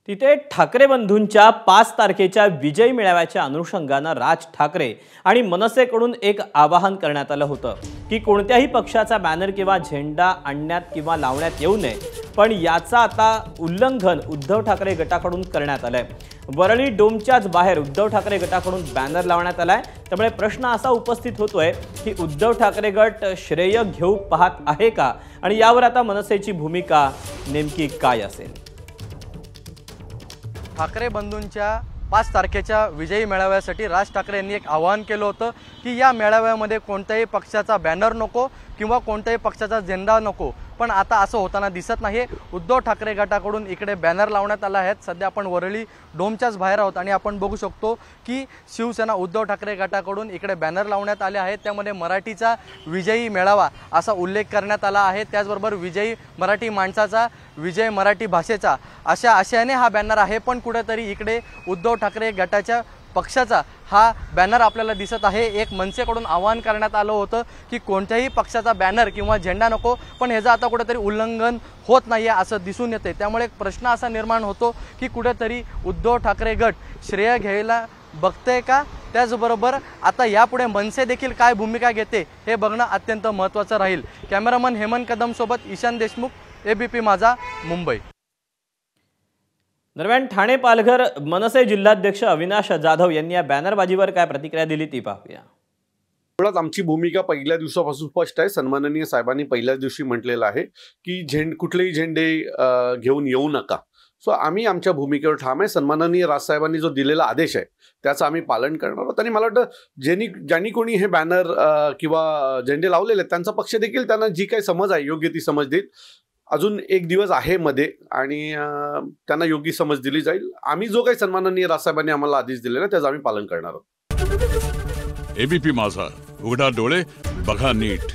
तिथे ठाकरे बंधूंच्या 5 तारखेच्या विजयी मेळाव्याच्या अनुषंगाने राज ठाकरे आणि मनसेकडून एक आवाहन करण्यात आलं होतं की कोणत्याही पक्षाचा बॅनर किंवा झेंडा आणण्यात किंवा लावण्यात येऊ नये, पण याचा आता उल्लंघन उद्धव ठाकरे गटाकडून करण्यात आलंय। वरळी डोमच्याच बाहेर उद्धव ठाकरे गटाकडून बॅनर लावण्यात आलाय। त्यामुळे प्रश्न असा उपस्थित होतोय की उद्धव ठाकरे गट श्रेय घेऊ पाहत आहे का आणि यावर आता मनसेची भूमिका नेमकी काय असेल। ठाकरे बंधूंच्या 5 तारखेच्या विजयी मेळाव्यासाठी राज ठाकरे यांनी एक आवाहन केलं होतं की या मेळाव्यामध्ये कोणत्याही पक्षाचा बॅनर नको किंवा कोणत्याही पक्षाचा झेंडा नको, पण आता असं होताना दिसत नाही। उद्धव ठाकरे गटाकडून इकडे बॅनर लावण्यात आले आहेत। सध्या आपण वरळी डोमच्याच बाहेर आहोत आणि आपण बघू शकतो की शिवसेना उद्धव ठाकरे गटाकडून इकडे बॅनर लावण्यात आले आहेत। त्यामध्ये मराठीचा विजयी मेळावा असा उल्लेख करण्यात आला आहे। त्याचबरोबर विजयी मराठी माणसाचा, विजय मराठी भाषेचा अशा आशयाने हा बॅनर आहे। पण कुठेतरी इकडे उद्धव ठाकरे गटाच्या पक्षाचा हा बॅनर आपल्याला दिसत आहे। एक मनसेकडून आवाहन करण्यात आलं होतं की कोणत्याही पक्षाचा बॅनर किंवा झेंडा नको, पण ह्याचं आता कुठेतरी उल्लंघन होत नाही आहे असं दिसून येते। त्यामुळे एक प्रश्न असा निर्माण होतो की कुठेतरी उद्धव ठाकरे गट श्रेय घ्यायला बघते का, त्याचबरोबर आता यापुढे मनसे देखील काय भूमिका घेते हे बघणं अत्यंत महत्त्वाचं राहील। कॅमेरामन हेमंत कदम सोबत ईशान देशमुख, एबीपी माझा, मुंबई। दरम्यान ठाणे पालघर मनसे जिल्हाध्यक्ष अविनाश जाधव यांनी या बॅनरबाजीवर काय प्रतिक्रिया दिली ती पाहूया। मुळात आमची भूमिका पहिल्या दिवसापासून स्पष्ट आहे। सन्माननीय साहेबांनी पहिल्याच दिवशी म्हटलेलं आहे की कुठलेही झेंडे घेऊन येऊ नका। सो आम्ही आमच्या भूमिकेवर ठाम आहे। सन्माननीय राजसाहेबांनी जो दिलेला आदेश आहे त्याचं आम्ही पालन करणार आहोत। आणि मला वाटतं ज्यांनी कोणी हे बॅनर किंवा झेंडे लावलेले आहेत त्यांचा पक्ष देखील त्यांना जी काही समज आहे योग्य ती समज देईल। अजून एक दिवस आहे मध्ये आणि त्यांना योग्य समज दिली जाईल। आम्ही जो काही सन्माननीय राजसाहेबांनी आम्हाला आदेश दिलेला त्याचं आम्ही पालन करणार आहोत। एबीपी माझा, उघडा डोळे बघा नीट।